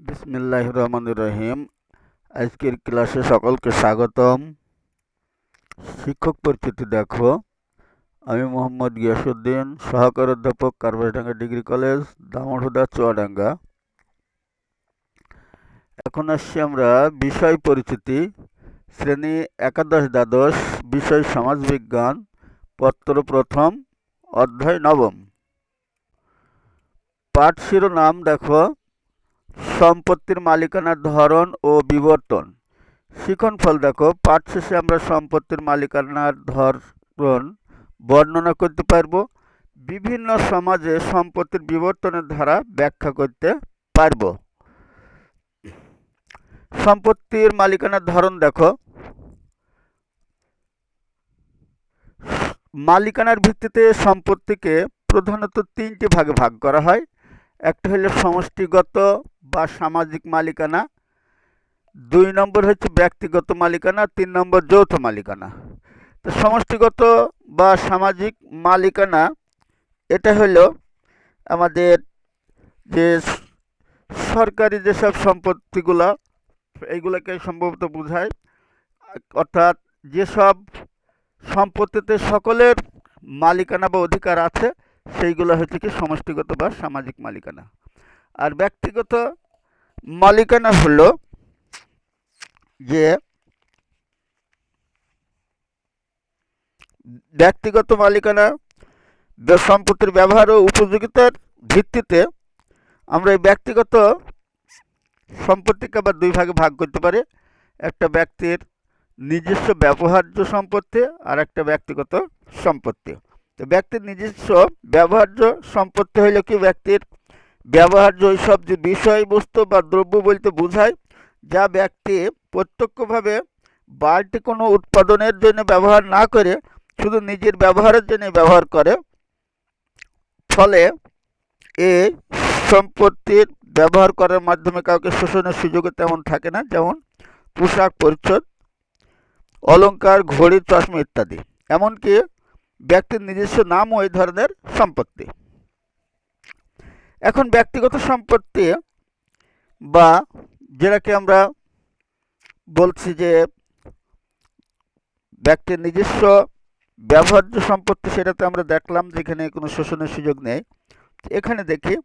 বিসমিল্লাহির রহমানির রহিম। আজকের ক্লাসে সকলকে স্বাগতম। শিক্ষক পরিচিতি দেখো, আমি মোহাম্মদ গিয়াসউদ্দিন, সহকারী অধ্যাপক, কারবাসডাঙ্গা ডিগ্রি কলেজ, দামোড়হুদা, চুয়াডাঙ্গা। এখন আসছি আমরা বিষয় পরিচিতি, শ্রেণী একাদশ দ্বাদশ, বিষয় সমাজবিজ্ঞান, পত্র প্রথম, অধ্যায় নবম। পাঠ শিরোনাম দেখো, সম্পত্তির মালিকানার ধরন ও বিবর্তন। শিক্ষণফল দেখো, পাঠ শেষে আমরা সম্পত্তির মালিকানার ধরন বর্ণনা করতে পারব, বিভিন্ন সমাজে সম্পত্তির বিবর্তনের ধারা ব্যাখ্যা করতে পারব। সম্পত্তির মালিকানার ধরন দেখো, মালিকানার ভিত্তিতে সম্পত্তিকে প্রধানত তিনটি ভাগে ভাগ করা হয়। একটা হলো সমষ্টিগত বা সামাজিক মালিকানা, 2 নম্বর হচ্ছে ব্যক্তিগত মালিকানা, 3 নম্বর যৌথ মালিকানা। তো সমষ্টিগত বা সামাজিক মালিকানা এটা হলো আমাদের যে সরকারি যেসব সম্পত্তিগুলো, এইগুলোকে সম্ভবত বোঝায়, অর্থাৎ যেসব সম্পত্তিতে সকলের মালিকানা বা অধিকার আছে সেইগুলো হচ্ছে কি সমষ্টিগত বা সামাজিক মালিকানা। আর ব্যক্তিগত মালিকানা হলো যে ব্যক্তিগত মালিকানা সম্পত্তির ব্যবহার ও উপযোগিতার ভিত্তিতে আমরা এই ব্যক্তিগত সম্পত্তিকে আবার দুই ভাগে ভাগ করতে পারি। একটা ব্যক্তির নিজস্ব ব্যবহার্য সম্পত্তি আর একটা ব্যক্তিগত সম্পত্তি। তো ব্যক্তির নিজস্ব ব্যবহার্য সম্পত্তি হইল কি ব্যক্তির ব্যবহার্য ওইসব যে বিষয়বস্তু বা দ্রব্য বলতে বোঝায় যা ব্যক্তি প্রত্যক্ষভাবে বাড়তি কোনো উৎপাদনের জন্য ব্যবহার না করে শুধু নিজের ব্যবহারের জন্য ব্যবহার করে, ফলে এই সম্পত্তির ব্যবহার করার মাধ্যমে কাউকে শোষণের সুযোগও তেমন থাকে না, যেমন পোশাক পরিচ্ছদ, অলংকার, ঘড়ি, চশমা ইত্যাদি। এমনকি ব্যক্তির নিজস্ব নামও এই ধরনের সম্পত্তি। এখন ব্যক্তিগত সম্পত্তি বা যেটাকে আমরা বলছি যে ব্যক্তির নিজস্ব ব্যবহার্য সম্পত্তি, সেটাতে আমরা দেখলাম যেখানে কোনো শোষণের সুযোগ নেই। এখানে দেখি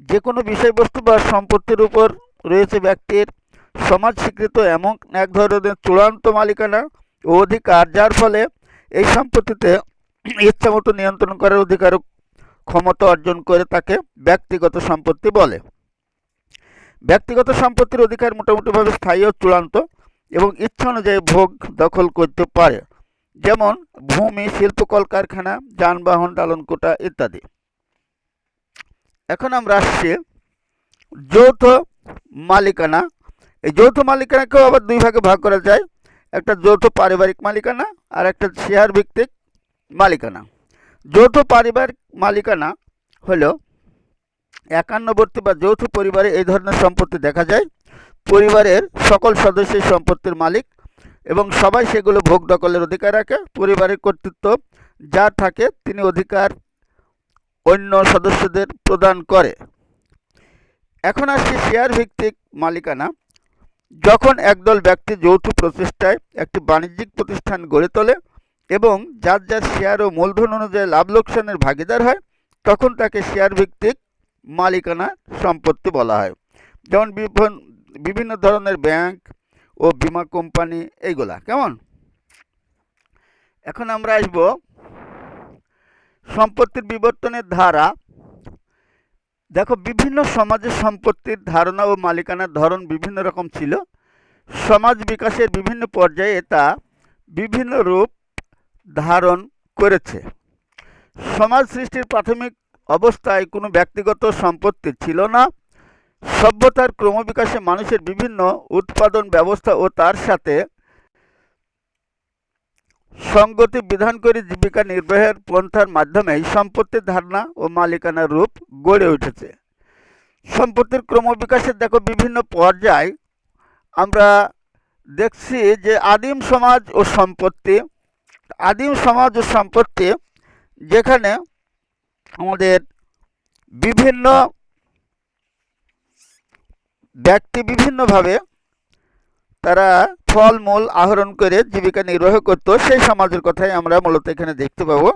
যে কোনো বিষয়বস্তু বা সম্পত্তির উপর রয়েছে ব্যক্তির সমাজ স্বীকৃত এমন এক ধরনের চূড়ান্ত মালিকানা ও অধিকার, যার ফলে এই সম্পত্তিতে ইচ্ছামতো নিয়ন্ত্রণ করার অধিকার ক্ষমতা অর্জন করে তাকে ব্যক্তিগত সম্পত্তি বলে। ব্যক্তিগত সম্পত্তির অধিকার মোটামুটিভাবে স্থায়ী ও চূড়ান্ত এবং ইচ্ছা অনুযায়ী ভোগ দখল করতে পারে, যেমন ভূমি, শিল্প, কলকারখানা, যানবাহন, দালানকোঠা ইত্যাদি। এখন আমরা আসছি যৌথ মালিকানা। এই যৌথ মালিকানাকেও আবার দুই ভাগে ভাগ করা যায়, একটা যৌথ পারিবারিক মালিকানা আর একটা শেয়ার ভিত্তিক মালিকানা। যৌথ পারিবারিক মালিকানা হলো একান্নবর্তী বা যৌথ পরিবারে এই ধরনের সম্পত্তি দেখা যায়। পরিবারের সকল সদস্যই সম্পত্তির মালিক এবং সবাই সেগুলো ভোগ দখলের অধিকার রাখে। পরিবারের কর্তৃত্ব যার থাকে তিনি অধিকার অন্য সদস্যদের প্রদান করে। এখন আসছে শেয়ার ভিত্তিক মালিকানা। যখন একদল ব্যক্তি যৌথ প্রচেষ্টায় একটি বাণিজ্যিক প্রতিষ্ঠান গড়ে তোলে এবং যার যার শেয়ার ও মূলধন অনুযায়ী লাভ লোকসানের ভাগিদার হয়, তখন তাকে শেয়ার ভিত্তিক মালিকানা সম্পত্তি বলা হয়। যেমন বিভিন্ন ধরনের ব্যাংক ও বীমা কোম্পানি, এইগুলা। কেমন? এখন আমরা আসব সম্পত্তির বিবর্তনের ধারা। দেখো, বিভিন্ন সমাজে সম্পত্তির ধারণা ও মালিকানার ধরন বিভিন্ন রকম ছিল। সমাজ বিকাশের বিভিন্ন পর্যায়ে তা বিভিন্ন রূপ ধারণ করেছে। সমাজ সৃষ্টির প্রাথমিক অবস্থায় কোনো ব্যক্তিগত সম্পত্তি ছিল না। সভ্যতার ক্রমবিকাশে মানুষের বিভিন্ন উৎপাদন ব্যবস্থা ও তার সাথে সঙ্গতি বিধান করে জীবিকা নির্বাহের পন্থার মাধ্যমে সম্পত্তির ধারণা ও মালিকানার রূপ গড়ে উঠেছে। সম্পত্তির ক্রমবিকাশের দেখো বিভিন্ন পর্যায় আমরা দেখছি যে আদিম সমাজ ও সম্পত্তি। আদিম সমাজ ও সম্পত্তি যেখানে আমাদের বিভিন্ন ব্যক্তি বিভিন্নভাবে তারা ফলমূল আহরণ করে জীবিকা নির্বাহ করত, সেই সমাজের কথাই আমরা মূলত এখানে দেখতে পাবো।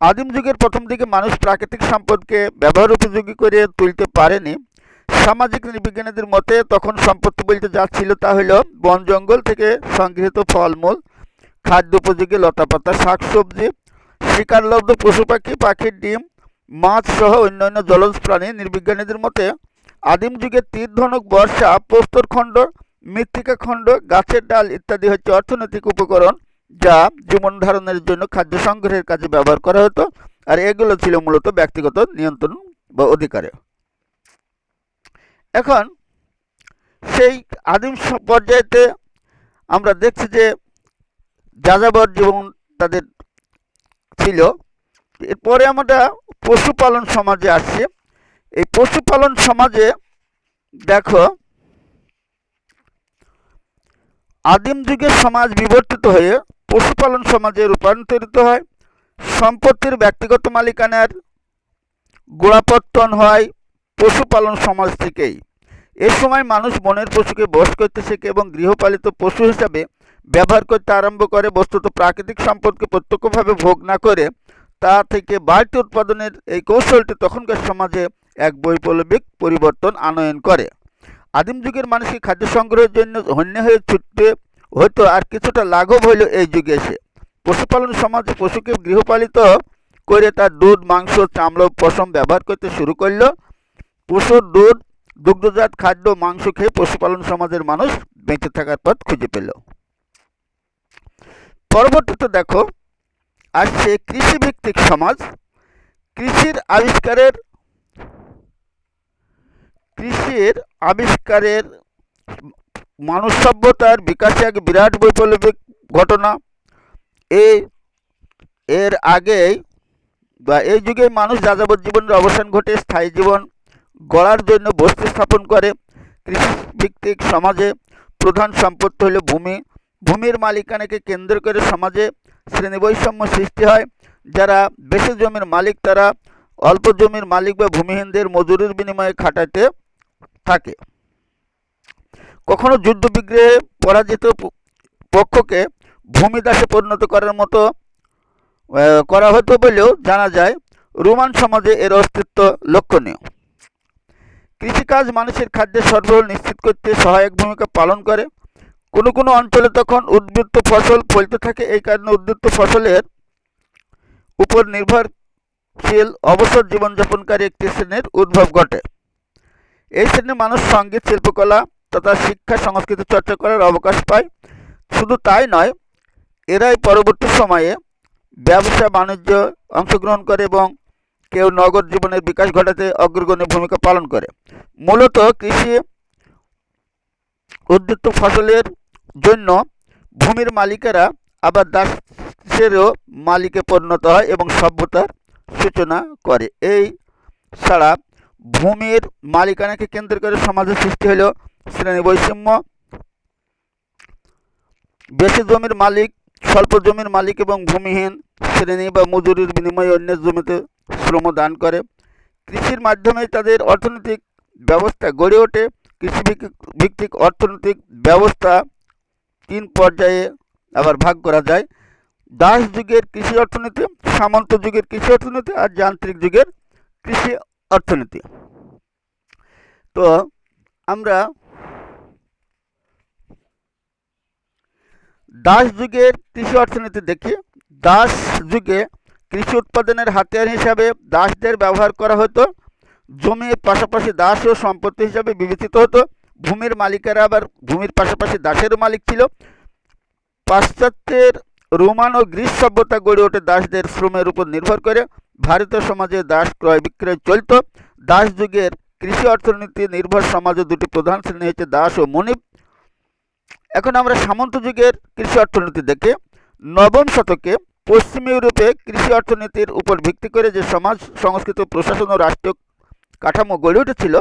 আদিম যুগের প্রথম দিকে মানুষ প্রাকৃতিক সম্পদকে ব্যবহার উপযোগী করে তুলতে পারেনি। সামাজিক নৃবিজ্ঞানীদের মতে তখন সম্পত্তি বলতে যা ছিল তা হলো বন জঙ্গল থেকে সংগৃহীত ফলমূল, খাদ্য উপযোগী লতাপাতা, শাকসবজি, শিকারলব্ধ পশু পাখি, পাখির ডিম, মাছ সহ অন্যান্য জলজ প্রাণী। নৃবিজ্ঞানীদের মতে আদিম যুগে তীর, ধনুক, বর্ষা, প্রস্তরখণ্ড, মৃত্তিকা খণ্ড, গাছের ডাল ইত্যাদি হচ্ছে অর্থনৈতিক উপকরণ যা জীবন ধারণের জন্য খাদ্য সংগ্রহের কাজে ব্যবহার করা হতো, আর এগুলো ছিল মূলত ব্যক্তিগত নিয়ন্ত্রণ বা অধিকারে। এখন সেই আদিম পর্যায়েতে আমরা দেখছি যে যাযাবর জীবন তাদের ছিল। এরপরে আমরা পশুপালন সমাজে আসছি। এই পশুপালন সমাজে দেখো, আদিম যুগের সমাজ বিবর্তিত হয়ে পশুপালন সমাজে রূপান্তরিত হয়। সম্পত্তির ব্যক্তিগত মালিকানার গোড়াপত্তন হয় পশুপালন সমাজ থেকেই। এ সময় মানুষ বনের পশুকে বশ করতে শেখে এবং গৃহপালিত পশু হিসাবে ব্যবহার করতে আরম্ভ করে। বস্তুত প্রাকৃতিক সম্পদকে প্রত্যক্ষভাবে ভোগ না করে তা থেকে বাড়তি উৎপাদনের এই কৌশলটি তখনকার সমাজে এক বৈপ্লবিক পরিবর্তন আনয়ন করে। আদিম যুগের মানুষকে খাদ্য সংগ্রহের জন্য হন্যে হয়ে ছুটতে হতো, আর কিছুটা লাঘব হইল এই যুগে এসে। পশুপালন সমাজে পশুকে গৃহপালিত করে তার দুধ, মাংস, চামড়া, পশম ব্যবহার করতে শুরু করল। পশুর দুধ, দুগ্ধজাত খাদ্য, মাংস খেয়ে পশুপালন সমাজের মানুষ বেঁচে থাকার পথ খুঁজে পেল। পরবর্তীতে দেখো আসছে কৃষিভিত্তিক সমাজ। কৃষির আবিষ্কারের মানব সভ্যতার বিকাশে এক বিরাট বৈপ্লবিক ঘটনা। এর আগেই বা এই যুগে মানুষ যাযাবর জীবনের অবসান ঘটে স্থায়ী জীবন গড়ার জন্য বসতি স্থাপন করে। কৃষিভিত্তিক সমাজে প্রধান সম্পত্তি হল ভূমি। ভূমির মালিকানাকে কেন্দ্র করে সমাজে শ্রেণীবৈষম্য সৃষ্টি হয়। যারা বেশি জমির মালিক তারা অল্প জমির মালিক বা ভূমিহীনদের মজুরির বিনিময়ে খাটাতে থাকে। কখনো যুদ্ধ বিগ্রহে পরাজিত পক্ষকে ভূমিদাসে পরিণত করা হতো বলেও জানা যায়। রোমান সমাজে এর অস্তিত্ব লক্ষণীয়। কৃষিকাজ মানুষের খাদ্যের সরবরাহ নিশ্চিত করতে সহায়ক ভূমিকা পালন করে। কোনো কোনো অঞ্চলে তখন উদ্বৃত্ত ফসল ফলতে থাকে। এই কারণে উদ্বৃত্ত ফসলের উপর নির্ভরশীল অবসর জীবনযাপনকারী একটি শ্রেণীর উদ্ভব ঘটে। এই শ্রেণীর মানুষ সঙ্গীত, শিল্পকলা তথা শিক্ষা, সংস্কৃতি চর্চা করার অবকাশ পায়। শুধু তাই নয়, এরাই পরবর্তী সময়ে ব্যবসা বাণিজ্য অংশগ্রহণ করে এবং কেউ নগর জীবনের বিকাশ ঘটাতে অগ্রগণ্য ভূমিকা পালন করে। মূলত কৃষি উদ্বৃত্ত ফসলের জন্য ভূমির মালিকেরা আবার দাসেরও মালিকে পরিণত হয় এবং সভ্যতার সূচনা করে। এই ছাড়া ভূমির মালিকানাকে কেন্দ্র করে সমাজের সৃষ্টি হল শ্রেণী বৈষম্য। বেশি জমির মালিক, স্বল্প জমির মালিক এবং ভূমিহীন শ্রেণী বা মজুরির বিনিময়ে অন্যের জমিতে শ্রম দান করে। কৃষির মাধ্যমেই তাদের অর্থনৈতিক ব্যবস্থা গড়ে ওঠে। কৃষিভিত্তিক অর্থনৈতিক ব্যবস্থা তিন পর্যায়ে আবার ভাগ করা যায়: দাস যুগের কৃষি অর্থনীতি, সামন্ত যুগের কৃষি অর্থনীতি আর যান্ত্রিক যুগের কৃষি অর্থনীতি। তো আমরা দাস যুগের কৃষি অর্থনীতি দেখি। দাস যুগে কৃষি উৎপাদনের হাতিয়ার হিসাবে দাসদের ব্যবহার করা হতো। জমির পাশাপাশি দাসও সম্পত্তি হিসাবে বিবেচিত হতো। ভূমির মালিকেরা আবার ভূমির পাশাপাশি দাসেরও মালিক ছিল। পাশ্চাত্যের রোমান ও গ্রিস সভ্যতা গড়ে ওঠে দাসদের শ্রমের উপর নির্ভর করে। ভারতীয় সমাজে দাস ক্রয় বিক্রয় চলত। দাস যুগের কৃষি অর্থনীতি নির্ভর সমাজে দুটি প্রধান শ্রেণী হচ্ছে দাস ও মনিব। এখন আমরা সামন্ত যুগের কৃষি অর্থনীতি দেখি। নবম শতকে পশ্চিম ইউরোপে কৃষি অর্থনীতির উপর ভিত্তি করে যে সমাজ, সংস্কৃতি, প্রশাসন ও রাষ্ট্রীয় কাঠামো গড়ে উঠেছিল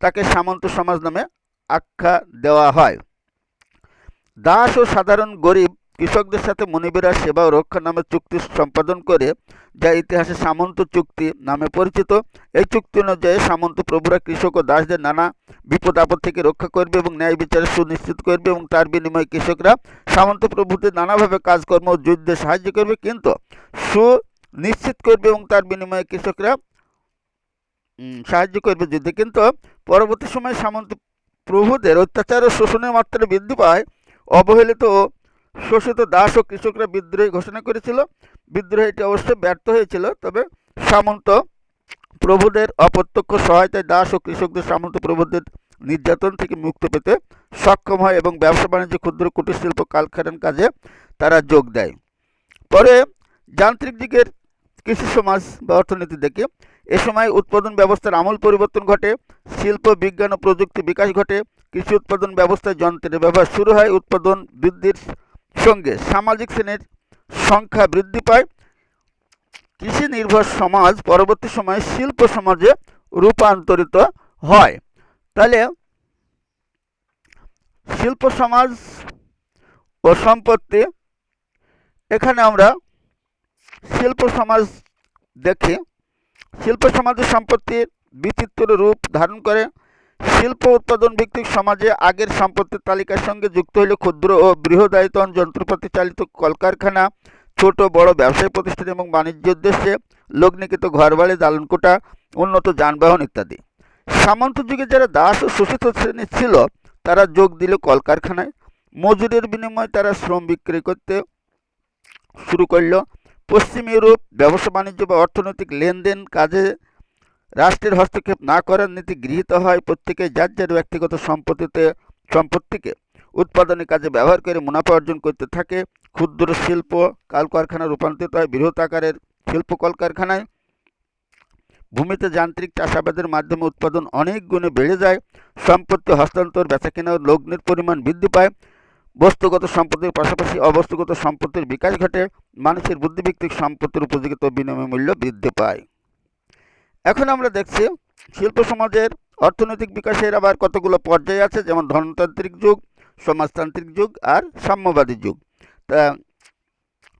তাকে সামন্ত সমাজ নামে আখ্যা দেওয়া হয়। দাস ও সাধারণ গরিব কৃষকদের সাথে মনিবেরা সেবা ও রক্ষা নামে চুক্তি সম্পাদন করে, যা ইতিহাসে সামন্ত চুক্তি নামে পরিচিত। এই চুক্তি অনুযায়ী সামন্ত প্রভুরা কৃষক ও দাসদের নানা বিপদ আপদ থেকে রক্ষা করবে এবং ন্যায় বিচারে সুনিশ্চিত করবে, এবং তার বিনিময়ে কৃষকরা সামন্ত প্রভুদের নানাভাবে কাজকর্ম ও যুদ্ধে সাহায্য করবে, কিন্তু সুনিশ্চিত করবে এবং তার বিনিময়ে কৃষকরা সাহায্য করবে যুদ্ধে। কিন্তু পরবর্তী সময়ে সামন্ত প্রভুদের অত্যাচার ও শোষণের মাত্রা বৃদ্ধি পায়। অবহেলিত ও শোষিত দাস ও কৃষকরা বিদ্রোহী ঘোষণা করেছিল। বিদ্রোহীটি অবশ্য ব্যর্থ হয়েছিল, তবে সামন্ত প্রভুদের অপ্রত্যক্ষ সহায়তায় দাস ও কৃষকদের সামন্ত প্রভুদের নির্যাতন থেকে মুক্তি পেতে সক্ষম হয় এবং ব্যবসা বাণিজ্য, ক্ষুদ্র কুটির শিল্প, কারখানার কাজে তারা যোগ দেয়। পরে যান্ত্রিক যুগের কৃষি সমাজ বা অর্থনীতি দেখে এ সময় উৎপাদন ব্যবস্থার আমূল পরিবর্তন ঘটে, শিল্প বিজ্ঞান ও প্রযুক্তি বিকাশ ঘটে, কৃষি উৎপাদন ব্যবস্থায় যন্ত্রের ব্যবহার শুরু হয়। উৎপাদন বৃদ্ধির সঙ্গে সামাজিক শ্রেণীর সংখ্যা বৃদ্ধি পায়। কৃষি নির্ভর সমাজ পরবর্তী সময়ে শিল্প সমাজে রূপান্তরিত হয়। তাহলে শিল্প সমাজ ও সম্পত্তি, এখানে আমরা শিল্প সমাজ দেখি। শিল্প সমাজের সম্পত্তির বিচিত্র রূপ ধারণ করে। শিল্প উৎপাদন ভিত্তিক সমাজে আগের সম্পত্তির তালিকার সঙ্গে যুক্ত হইল ক্ষুদ্র ও বৃহদায়তন যন্ত্রপাতি চালিত কলকারখানা, ছোট বড় ব্যবসায়িক প্রতিষ্ঠান এবং বাণিজ্য উদ্দেশ্যে লগ্নিকৃত ঘরবাড়ি, দালানকোঠা, উন্নত যানবাহন ইত্যাদি। সামন্ত যুগে যারা দাস ও শোষিত শ্রেণী ছিল তারা যোগ দিল কলকারখানায়। মজুরির বিনিময়ে তারা শ্রম বিক্রি করতে শুরু করল। পশ্চিম ইউরোপ ব্যবসা বাণিজ্য বা অর্থনৈতিক লেনদেন কাজে রাষ্ট্রের হস্তক্ষেপ না করার নীতি গৃহীত হয়। প্রত্যেকে যার যার ব্যক্তিগত সম্পত্তিকে উৎপাদনের কাজে ব্যবহার করে মুনাফা অর্জন করতে থাকে। ক্ষুদ্র শিল্প কলকারখানা রূপান্তরিত হয় বৃহৎ আকারের শিল্প কলকারখানায়। ভূমিতে যান্ত্রিক চাষাবাদের মাধ্যমে উৎপাদন অনেক গুণে বেড়ে যায়। সম্পত্তি হস্তান্তর, বেচাকেনা ও লগ্নির পরিমাণ বৃদ্ধি পায়। বস্তুগত সম্পত্তির পাশাপাশি অবস্তুগত সম্পত্তির বিকাশ ঘটে। মানুষের বুদ্ধিভিত্তিক সম্পত্তির উপযোগিত বিনিময় মূল্য বৃদ্ধি পায়। এখন আমরা দেখছি শিল্প সমাজের অর্থনৈতিক বিকাশের আবার কতগুলো পর্যায় আছে, যেমন ধনতান্ত্রিক যুগ, সমাজতান্ত্রিক যুগ আর সাম্যবাদী যুগ। তা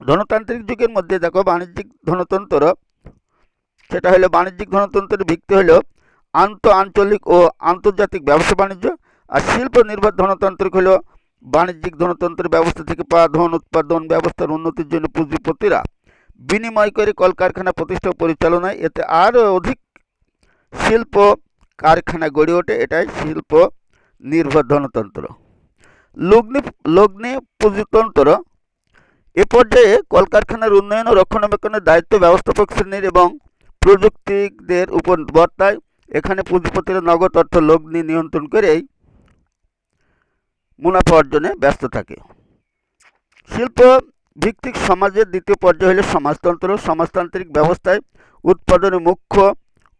ধনতান্ত্রিক যুগের মধ্যে দেখো বাণিজ্যিক ধনতন্ত্র, সেটা হলো বাণিজ্যিক ধনতন্ত্রের ভিত্তি হলো আঞ্চলিক ও আন্তর্জাতিক ব্যবসা বাণিজ্য। আর শিল্প নির্ভর ধনতান্ত্রিক হলো বাণিজ্যিক ধনতন্ত্রের ব্যবস্থা থেকে পাওয়া ধন উৎপাদন ব্যবস্থার উন্নতির জন্য পুঁজিপতিরা বিনিময় করে কলকারখানা প্রতিষ্ঠা ও পরিচালনায়, এতে আরও অধিক শিল্প কারখানা গড়ে ওঠে। এটাই শিল্প নির্ভর ধনতন্ত্র। লগ্নি পুঁজিতন্ত্র, এ পর্যায়ে কলকারখানার উন্নয়ন ও রক্ষণাবেক্ষণের দায়িত্ব ব্যবস্থাপক শ্রেণীর এবং প্রযুক্তিকদের উপর বর্তায়। এখানে পুঁজিপতিরা নগদ অর্থ লগ্নি নিয়ন্ত্রণ করেই মুনাফা অর্জনে ব্যস্ত থাকে। শিল্প ভিত্তিক সমাজের দ্বিতীয় পর্যায় হল সমাজতন্ত্র। সমাজতান্ত্রিক ব্যবস্থায় উৎপাদনের মুখ্য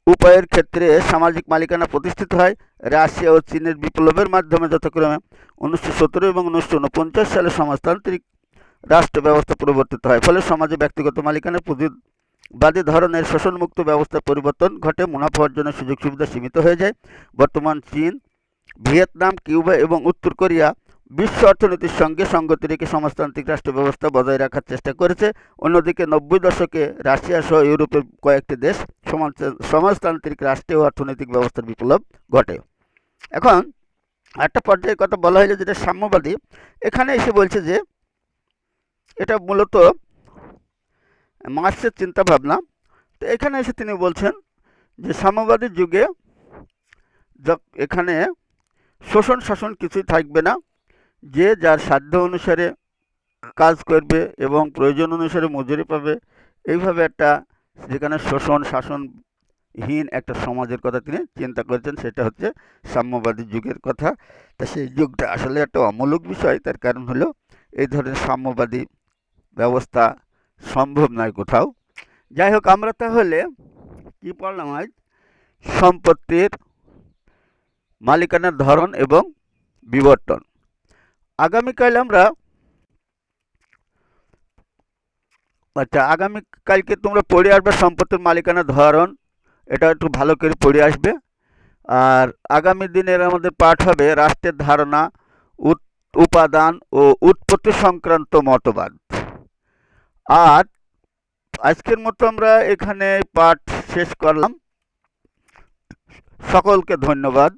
উপায়ের ক্ষেত্রে সামাজিক মালিকানা প্রতিষ্ঠিত হয়। রাশিয়া ও চীনের বিপ্লবের মাধ্যমে যথাক্রমে 1917 এবং 1949 সালে সমাজতান্ত্রিক রাষ্ট্র ব্যবস্থা প্রবর্তিত হয়। ফলে সমাজে ব্যক্তিগত মালিকানার পুঁজিবাদী ধরনের শোষণমুক্ত ব্যবস্থার পরিবর্তন ঘটে। মুনাফা অর্জনের সুযোগ সুবিধা সীমিত হয়ে যায়। বর্তমান চীন, ভিয়েতনাম, কিউবা এবং উত্তর কোরিয়া বিশ্ব অর্থনীতির সঙ্গে সঙ্গতি রেখে সমাজতান্ত্রিক রাষ্ট্র ব্যবস্থা বজায় রাখার চেষ্টা করেছে। অন্যদিকে 90 দশকে রাশিয়া সহ ইউরোপের কয়েকটি দেশ সমাজতান্ত্রিক রাষ্ট্রীয় অর্থনৈতিক ব্যবস্থার বিপ্লব ঘটে। এখন একটা পর্যায়ের কথা বলা হয়েছে যেটা সাম্যবাদী। এখানে এসে বলছে যে এটা মূলত মার্ক্সের চিন্তাভাবনা। তো এখানে এসে তিনি বলছেন যে সাম্যবাদী যুগে এখানে শোষণ শাসন কিছুই থাকবে না, যে যার সাধ্য অনুসারে কাজ করবে এবং প্রয়োজন অনুসারে মজুরি পাবে। এইভাবে একটা যেখানে শোষণ শাসনহীন একটা সমাজের কথা তিনি চিন্তা করেছেন, সেটা হচ্ছে সাম্যবাদী যুগের কথা। তা সেই যুগটা আসলে একটা অমূলক বিষয়। তার কারণ হলো এই ধরনের সাম্যবাদী ব্যবস্থা সম্ভব নয় কোথাও। যাই হোক, আমরা তাহলে কি পড়লাম আজ? সম্পত্তির মালিকানার ধরন এবং বিবর্তন। আগামীকাল আমরা আগামীকালকে তোমরা পড়ে আসবে সম্পত্তির মালিকানার ধরন, এটা একটু ভালো করে পড়ে আসবে। আর আগামী দিনের আমাদের পাঠ হবে রাষ্ট্রের ধারণা, উপাদান ও উৎপত্তি সংক্রান্ত মতবাদ। আর আজকের মতো আমরা এখানে পাঠ শেষ করলাম। সকলকে ধন্যবাদ।